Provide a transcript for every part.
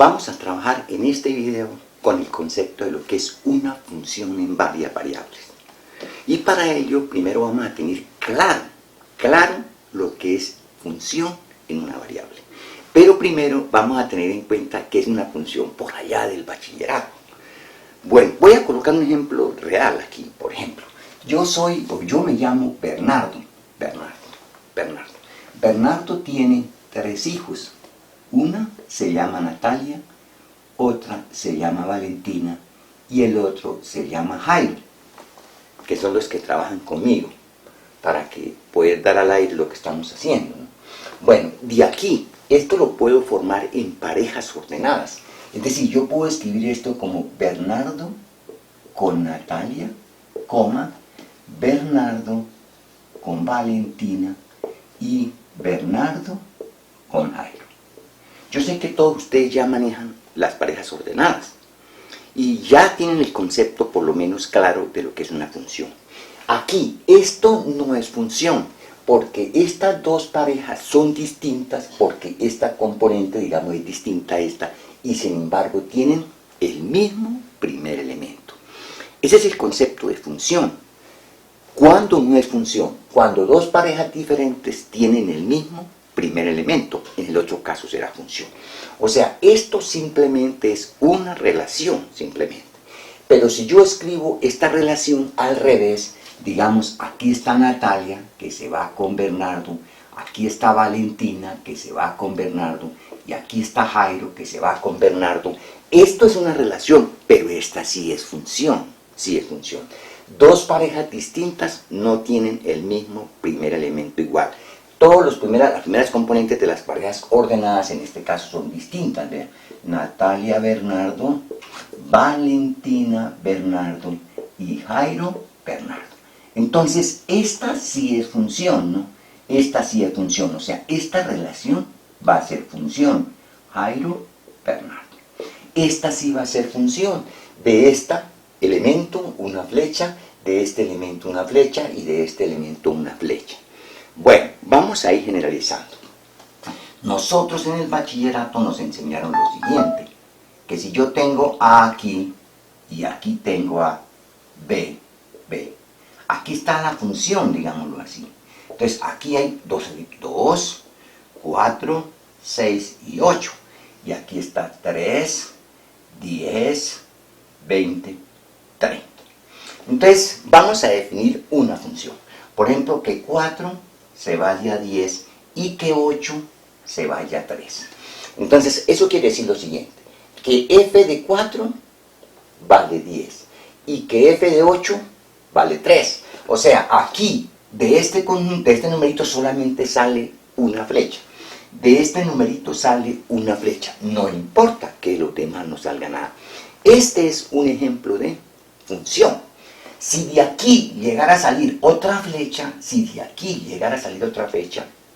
Vamos a trabajar en este video con el concepto de lo que es una función en varias variables. Y para ello, primero vamos a tener claro lo que es función en una variable. Pero primero vamos a tener en cuenta que es una función por allá del bachillerato. Bueno, voy a colocar un ejemplo real aquí. Por ejemplo, yo me llamo Bernardo. Bernardo tiene 3 hijos. Una se llama Natalia, otra se llama Valentina y el otro se llama Jairo, que son los que trabajan conmigo, para que puedan dar al aire lo que estamos haciendo, ¿no? Bueno, de aquí, esto lo puedo formar en parejas ordenadas. Es decir, yo puedo escribir esto como Bernardo con Natalia, Bernardo con Valentina y Bernardo con Jairo. Yo sé que todos ustedes ya manejan las parejas ordenadas y ya tienen el concepto por lo menos claro de lo que es una función. Aquí, esto no es función, porque estas dos parejas son distintas, porque esta componente, digamos, es distinta a esta, y sin embargo tienen el mismo primer elemento. Ese es el concepto de función. ¿Cuándo no es función? Cuando dos parejas diferentes tienen el mismo primer elemento, en el otro caso será función. O sea, esto simplemente es una relación, simplemente. Pero si yo escribo esta relación al revés, digamos, aquí está Natalia, que se va con Bernardo, aquí está Valentina, que se va con Bernardo, y aquí está Jairo, que se va con Bernardo. Esto es una relación, pero esta sí es función, Dos parejas distintas no tienen el mismo primer elemento igual. Las primeras componentes de las parejas ordenadas en este caso son distintas. Vean, Natalia, Bernardo, Valentina, Bernardo y Jairo, Bernardo. Entonces, esta sí es función, ¿no? Esta sí es función, o sea, esta relación va a ser función. Jairo, Bernardo. Esta sí va a ser función. De este elemento una flecha, de este elemento una flecha y de este elemento una flecha. Bueno, vamos a ir generalizando. Nosotros en el bachillerato nos enseñaron lo siguiente, que si yo tengo A aquí y aquí tengo a B, aquí está la función, digámoslo así. Entonces aquí hay 2, 4, 6 y 8. Y aquí está 3, 10, 20, 30. Entonces vamos a definir una función. Por ejemplo, que 4 se vaya a 10 y que 8 se vaya a 3. Entonces, eso quiere decir lo siguiente, que f de 4 vale 10 y que f de 8 vale 3. O sea, aquí, de este numerito solamente sale una flecha. De este numerito sale una flecha. No importa que los demás no salga nada. Este es un ejemplo de función. Si de aquí llegara a salir otra flecha,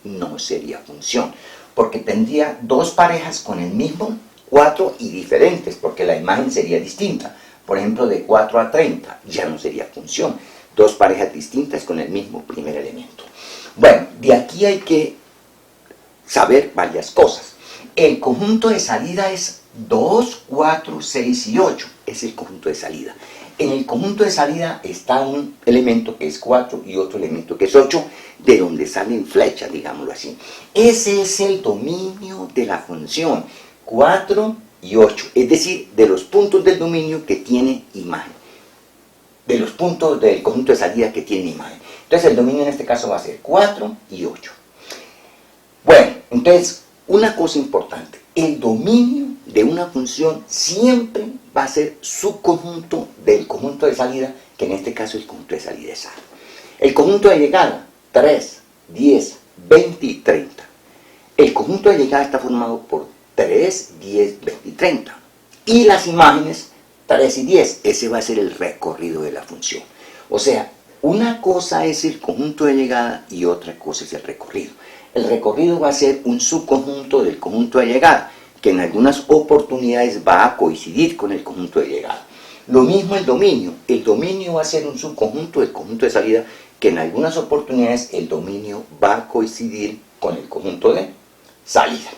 no sería función, porque tendría dos parejas con el mismo 4 y diferentes, porque la imagen sería distinta. Por ejemplo, de 4 a 30 ya no sería función. Dos parejas distintas con el mismo primer elemento. Bueno, de aquí hay que saber varias cosas. El conjunto de salida es 2, 4, 6 y 8. Es el conjunto de salida. En el conjunto de salida está un elemento que es 4 y otro elemento que es 8, de donde salen flechas, digámoslo así. Ese es el dominio de la función, 4 y 8, es decir, de los puntos del dominio que tiene imagen, de los puntos del conjunto de salida que tiene imagen. Entonces el dominio en este caso va a ser 4 y 8. Bueno, entonces, una cosa importante, el dominio de una función siempre va a ser subconjunto del conjunto de salida, que en este caso el conjunto de salida es A. El conjunto de llegada, 3, 10, 20 y 30. El conjunto de llegada está formado por 3, 10, 20 y 30. Y las imágenes, 3 y 10. Ese va a ser el recorrido de la función. O sea, una cosa es el conjunto de llegada y otra cosa es el recorrido. El recorrido va a ser un subconjunto del conjunto de llegada, que en algunas oportunidades va a coincidir con el conjunto de llegada. Lo mismo el dominio va a ser un subconjunto del conjunto de salida, que en algunas oportunidades el dominio va a coincidir con el conjunto de salida.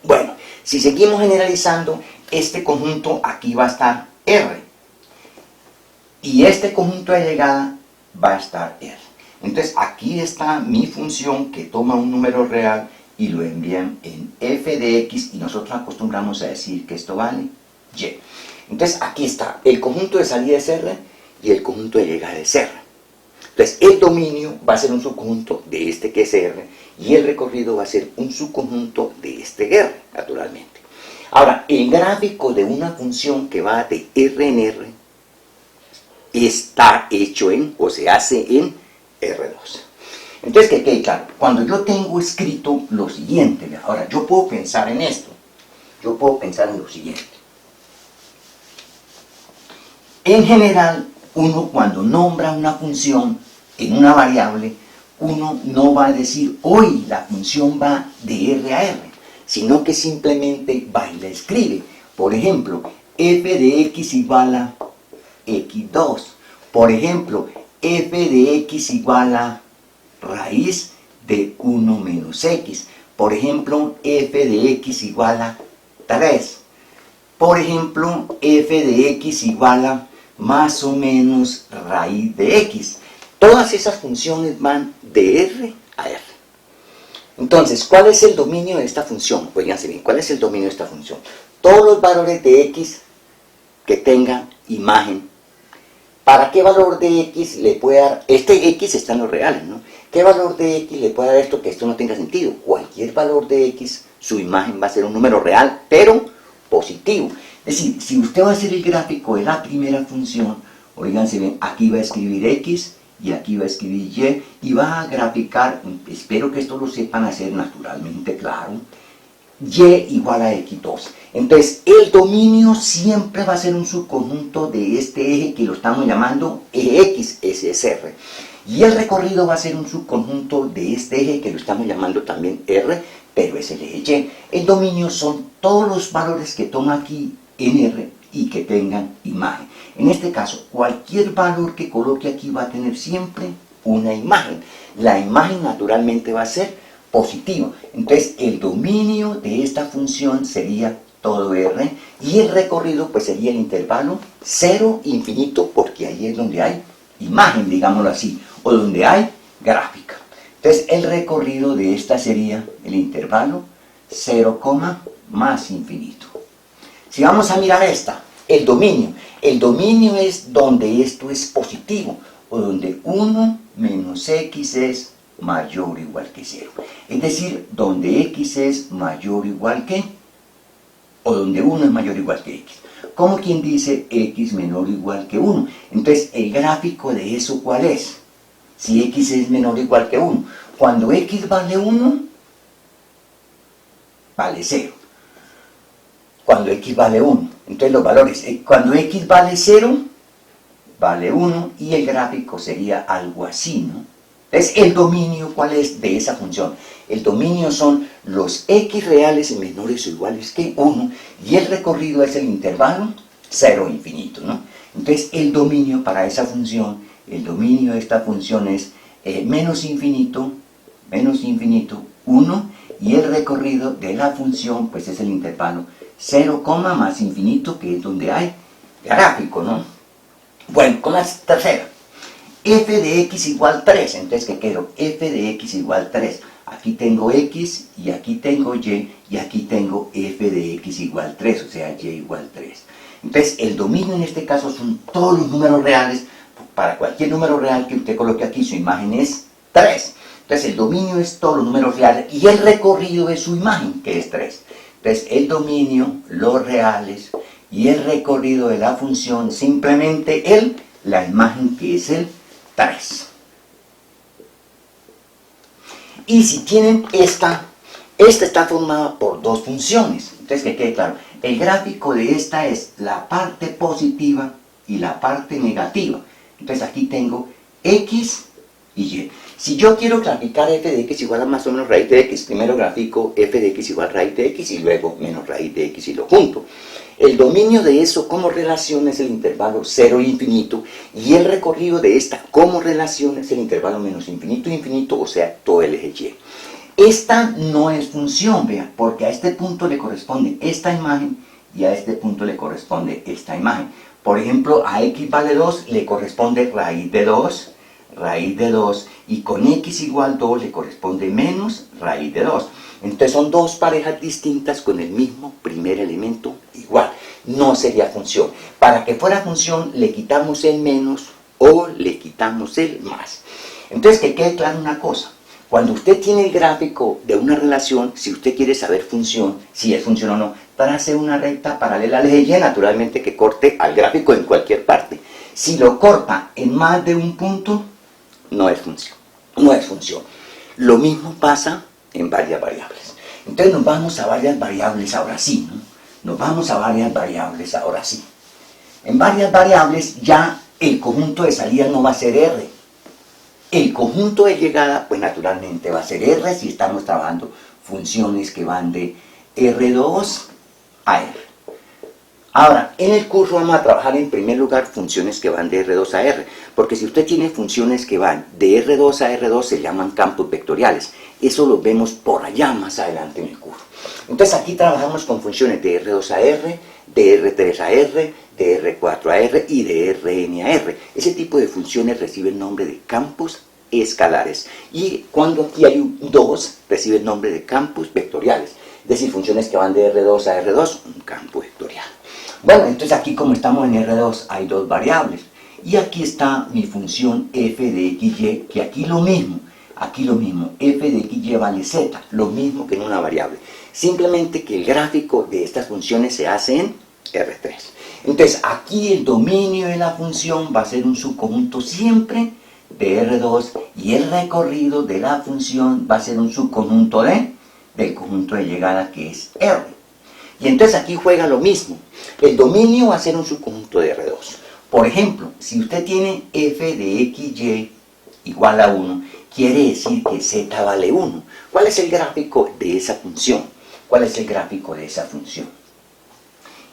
Bueno, si seguimos generalizando, este conjunto aquí va a estar R. Y este conjunto de llegada va a estar R. Entonces aquí está mi función que toma un número real y lo envían en f de x, y nosotros acostumbramos a decir que esto vale y. Entonces aquí está, el conjunto de salida es R y el conjunto de llegada es R. Entonces el dominio va a ser un subconjunto de este que es R y el recorrido va a ser un subconjunto de este R, naturalmente. Ahora, el gráfico de una función que va de R en R está hecho en, o se hace en R2. Entonces, que quede claro, cuando yo tengo escrito lo siguiente, ahora yo puedo pensar en esto, yo puedo pensar en lo siguiente. En general, uno cuando nombra una función en una variable, uno no va a decir, hoy la función va de R a R, sino que simplemente va y la escribe. Por ejemplo, f de x igual a x2. Por ejemplo, f de x igual a raíz de 1 menos x. Por ejemplo, f de x igual a 3. Por ejemplo, f de x igual a más o menos raíz de x. Todas esas funciones van de R a R. Entonces, ¿cuál es el dominio de esta función? Oíganse bien, ¿cuál es el dominio de esta función? Todos los valores de x que tengan imagen. ¿Para qué valor de x le puede dar? Este x está en los reales, ¿no? ¿Qué valor de x le puede dar esto que esto no tenga sentido? Cualquier valor de x, su imagen va a ser un número real, pero positivo. Es decir, si usted va a hacer el gráfico de la primera función, oíganse bien, aquí va a escribir x y aquí va a escribir y va a graficar, espero que esto lo sepan hacer naturalmente claro, y igual a x2. Entonces, el dominio siempre va a ser un subconjunto de este eje que lo estamos llamando eje x, ese es R. Y el recorrido va a ser un subconjunto de este eje que lo estamos llamando también R, pero es el eje Y. El dominio son todos los valores que toma aquí en R y que tengan imagen. En este caso, cualquier valor que coloque aquí va a tener siempre una imagen. La imagen naturalmente va a ser positiva. Entonces, el dominio de esta función sería todo R y el recorrido pues sería el intervalo 0, infinito, porque ahí es donde hay imagen, digámoslo así, o donde hay gráfica. Entonces, el recorrido de esta sería el intervalo 0, más infinito. Si vamos a mirar esta, el dominio es donde esto es positivo, o donde 1 menos x es mayor o igual que 0. Es decir, donde x es mayor o igual que, o donde 1 es mayor o igual que x. Como quien dice x menor o igual que 1. Entonces, el gráfico de eso, ¿cuál es? Si x es menor o igual que 1. Cuando x vale 1, vale 0. Cuando x vale 1. Entonces los valores, cuando x vale 0, vale 1, y el gráfico sería algo así, ¿no? Entonces, el dominio, ¿cuál es de esa función? El dominio son los x reales menores o iguales que 1, y el recorrido es el intervalo 0 infinito, ¿no? Entonces, el dominio para esa función, el dominio de esta función es menos infinito, 1, y el recorrido de la función, pues es el intervalo 0, más infinito, que es donde hay gráfico, ¿no? Bueno, con la tercera. F de x igual 3, entonces ¿qué quiero? F de x igual 3, aquí tengo x y aquí tengo y aquí tengo f de x igual 3, o sea y igual 3. Entonces el dominio en este caso son todos los números reales. Para cualquier número real que usted coloque aquí, su imagen es 3. Entonces el dominio es todos los números reales y el recorrido es su imagen, que es 3. Entonces el dominio, los reales y el recorrido de la función, simplemente la imagen, que es el 3. Y si tienen esta está formada por dos funciones. Entonces, que quede claro, el gráfico de esta es la parte positiva y la parte negativa. Entonces aquí tengo x y y. Si yo quiero graficar f de x igual a más o menos raíz de x, primero grafico f de x igual a raíz de x y luego menos raíz de x y lo junto. El dominio de eso como relación es el intervalo 0 e infinito, y el recorrido de esta como relación es el intervalo menos infinito e infinito, o sea, todo el eje y. Esta no es función, vea, porque a este punto le corresponde esta imagen y a este punto le corresponde esta imagen. Por ejemplo, a x vale 2 le corresponde raíz de 2, y con x igual 2 le corresponde menos raíz de 2. Entonces son dos parejas distintas con el mismo primer elemento igual. No sería función. Para que fuera función le quitamos el menos o le quitamos el más. Entonces que quede claro una cosa. Cuando usted tiene el gráfico de una relación, si usted quiere saber función, si es función o no, trace una recta paralela al eje Y, naturalmente que corte al gráfico en cualquier parte. Si lo corta en más de un punto, no es función. No es función. Lo mismo pasa en varias variables. Entonces nos vamos a varias variables ahora sí, ¿no? Nos vamos a varias variables ahora sí. En varias variables ya el conjunto de salida no va a ser R. El conjunto de llegada, pues naturalmente va a ser R si estamos trabajando funciones que van de R2 a R. Ahora, en el curso vamos a trabajar en primer lugar funciones que van de R2 a R, porque si usted tiene funciones que van de R2 a R2 se llaman campos vectoriales. Eso lo vemos por allá más adelante en el curso. Entonces aquí trabajamos con funciones de R2 a R, de R3 a R, de R4 a R y de Rn a R. Ese tipo de funciones recibe el nombre de campos escalares. Y cuando aquí hay un 2, recibe el nombre de campos vectoriales. Es decir, funciones que van de R2 a R2, un campo vectorial. Bueno, entonces aquí como estamos en R2 hay dos variables. Y aquí está mi función f de xy, que aquí lo mismo, f de xy vale z, lo mismo que en una variable. Simplemente que el gráfico de estas funciones se hace en R3. Entonces aquí el dominio de la función va a ser un subconjunto siempre de R2 y el recorrido de la función va a ser un subconjunto del conjunto de llegada que es R. Y entonces aquí juega lo mismo. El dominio va a ser un subconjunto de R2. Por ejemplo, si usted tiene f de xy igual a 1, quiere decir que z vale 1. ¿Cuál es el gráfico de esa función? ¿Cuál es el gráfico de esa función?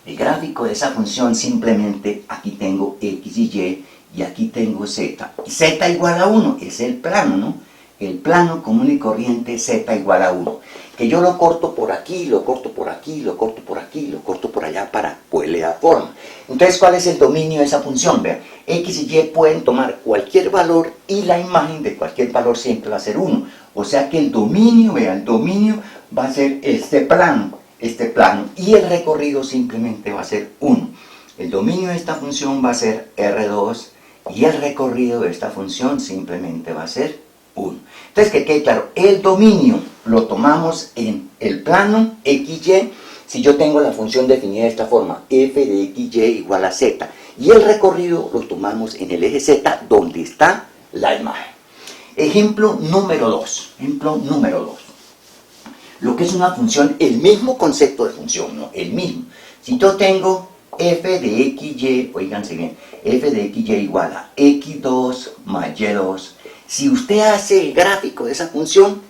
El gráfico de esa función simplemente aquí tengo x y y aquí tengo z. Y z igual a 1 es el plano, ¿no? El plano común y corriente z igual a 1. Que yo lo corto por aquí, lo corto por aquí, lo corto por aquí, lo corto por allá para poderle dar forma. Entonces, ¿cuál es el dominio de esa función? Vean, x y y pueden tomar cualquier valor y la imagen de cualquier valor siempre va a ser 1. O sea que el dominio, vean, el dominio va a ser este plano, y el recorrido simplemente va a ser 1. El dominio de esta función va a ser R2 y el recorrido de esta función simplemente va a ser 1. Entonces, que quede claro, el dominio lo tomamos en el plano XY, si yo tengo la función definida de esta forma, f de XY igual a z, y el recorrido lo tomamos en el eje Z, donde está la imagen. Ejemplo número 2. Lo que es una función, el mismo concepto de función, ¿no? El mismo. Si yo tengo f de xy, oíganse bien, f de xy igual a x2 más y2, si usted hace el gráfico de esa función,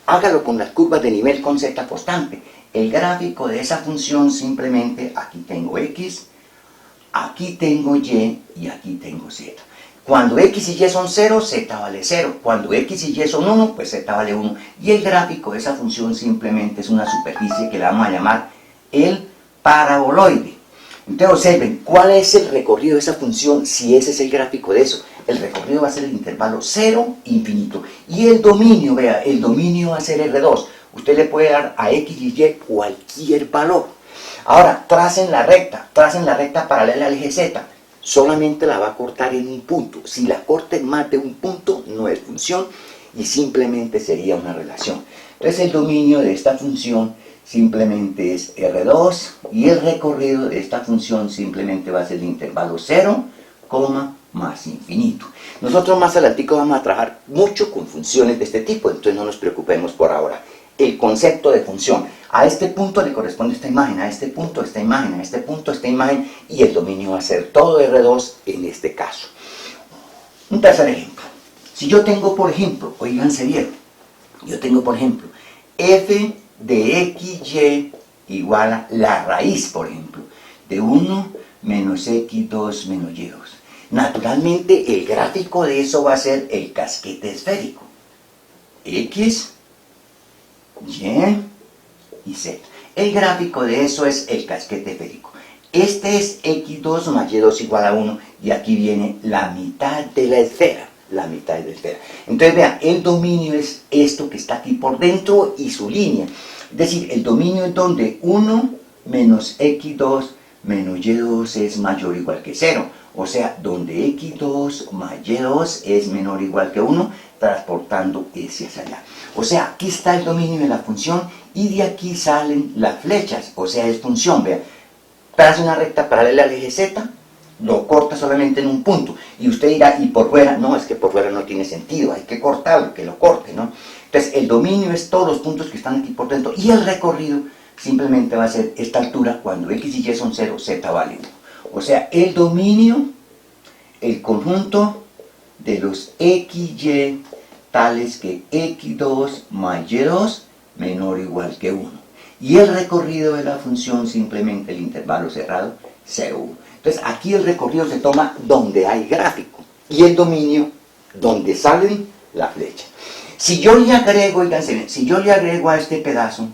hágalo con las curvas de nivel con z constante. El gráfico de esa función simplemente, aquí tengo x, aquí tengo y aquí tengo z. Cuando x y y son 0, z vale 0. Cuando x y y son 1, pues z vale 1. Y el gráfico de esa función simplemente es una superficie que le vamos a llamar el paraboloide. Entonces observen, ¿cuál es el recorrido de esa función si ese es el gráfico de eso? El recorrido va a ser el intervalo 0, infinito. Y el dominio, vea, el dominio va a ser R2. Usted le puede dar a x y y cualquier valor. Ahora, tracen la recta paralela al eje Z. Solamente la va a cortar en un punto. Si la corta en más de un punto, no es función y simplemente sería una relación. Entonces el dominio de esta función simplemente es R2 y el recorrido de esta función simplemente va a ser el intervalo 0, más infinito. Nosotros más adelante vamos a trabajar mucho con funciones de este tipo, entonces no nos preocupemos por ahora. El concepto de función, a este punto le corresponde esta imagen, a este punto esta imagen, a este punto esta imagen, y el dominio va a ser todo R2 en este caso. Un tercer ejemplo. Si yo tengo, por ejemplo, oíganse bien, yo tengo, por ejemplo, f de xy igual a la raíz, por ejemplo, de 1 menos x2 menos y2. Naturalmente, el gráfico de eso va a ser el casquete esférico. X y Z. El gráfico de eso es el casquete esférico. Este es x2 más y2 igual a 1, y aquí viene la mitad de la esfera. La mitad de la esfera. Entonces vean, el dominio es esto que está aquí por dentro y su línea. Es decir, el dominio es donde 1 menos x2 menos y2 es mayor o igual que 0. O sea, donde x2 más y2 es menor o igual que 1, transportando ese hacia allá. O sea, aquí está el dominio de la función y de aquí salen las flechas. O sea, es función, vean. Traza una recta paralela al eje Z, lo corta solamente en un punto. Y usted dirá, ¿y por fuera? No, es que por fuera no tiene sentido, hay que cortarlo, que lo corte, ¿no? Entonces, el dominio es todos los puntos que están aquí por dentro y el recorrido simplemente va a ser esta altura cuando x y y son 0, z vale 1. O sea, el dominio, el conjunto de los xy tales que x2 más y2 menor o igual que 1. Y el recorrido de la función simplemente el intervalo cerrado 0, 1. Entonces aquí el recorrido se toma donde hay gráfico y el dominio donde salen la flecha. Si yo le agrego, oíganse bien, si yo le agrego a este pedazo,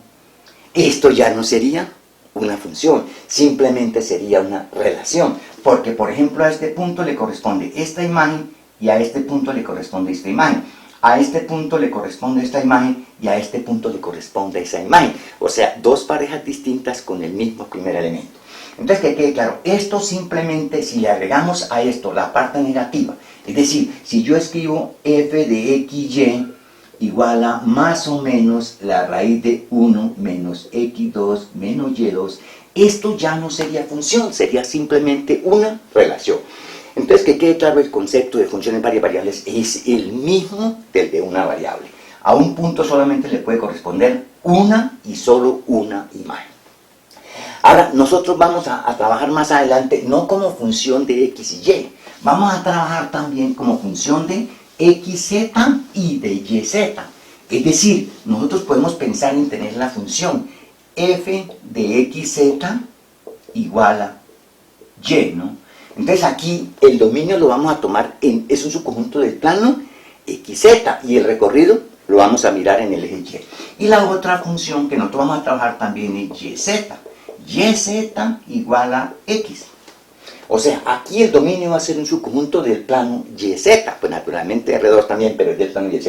esto ya no sería una función, simplemente sería una relación. Porque por ejemplo a este punto le corresponde esta imagen y a este punto le corresponde esta imagen. A este punto le corresponde esta imagen y a este punto le corresponde esa imagen. O sea, dos parejas distintas con el mismo primer elemento. Entonces, que quede claro, esto simplemente, si le agregamos a esto la parte negativa, es decir, si yo escribo f de xy igual a más o menos la raíz de 1 menos x2 menos y2, esto ya no sería función, sería simplemente una relación. Entonces, que quede claro, el concepto de funciones varias variables es el mismo del de una variable. A un punto solamente le puede corresponder una y solo una imagen. Ahora, nosotros vamos a trabajar más adelante no como función de x y y, vamos a trabajar también como función de xz y de yz. Es decir, nosotros podemos pensar en tener la función f de xz igual a y, ¿no? Entonces aquí el dominio lo vamos a tomar, es un subconjunto del plano xz y el recorrido lo vamos a mirar en el eje y. Y la otra función que nosotros vamos a trabajar también es yz igual a x. O sea, aquí el dominio va a ser un subconjunto del plano yz, pues naturalmente R2 también, pero es del plano yz.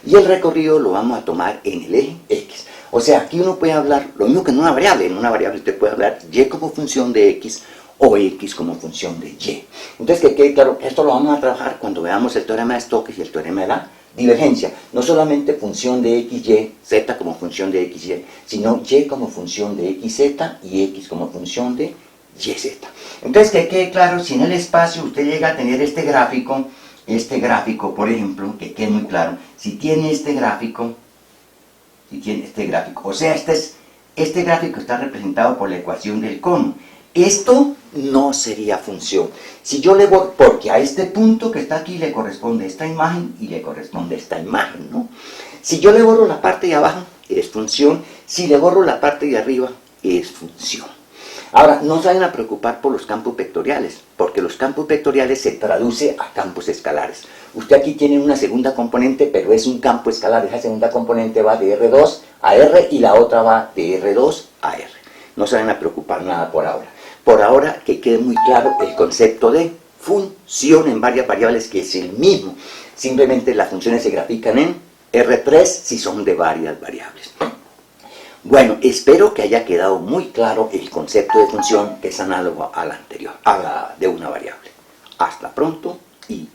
Y el recorrido lo vamos a tomar en el eje x. O sea, aquí uno puede hablar, lo mismo que en una variable usted puede hablar y como función de x o x como función de y. Entonces, que quede claro, esto lo vamos a trabajar cuando veamos el teorema de Stokes y el teorema de la divergencia. No solamente función de x, y, z como función de x, y, sino y como función de xz y x como función de yz. Entonces, que quede claro, si en el espacio usted llega a tener este gráfico, por ejemplo, que quede muy claro, si tiene este gráfico, o sea, este gráfico está representado por la ecuación del cono. Esto no sería función. Si yo le borro, porque a este punto que está aquí le corresponde esta imagen y le corresponde esta imagen, ¿no? Si yo le borro la parte de abajo, es función. Si le borro la parte de arriba, es función. Ahora, no se vayan a preocupar por los campos vectoriales, porque los campos vectoriales se traduce a campos escalares. Usted aquí tiene una segunda componente, pero es un campo escalar. Esa segunda componente va de R2 a R y la otra va de R2 a R. No se vayan a preocupar nada por ahora. Por ahora, que quede muy claro el concepto de función en varias variables, que es el mismo. Simplemente las funciones se grafican en R3 si son de varias variables. Bueno, espero que haya quedado muy claro el concepto de función, que es análogo a la anterior, a la de una variable. Hasta pronto y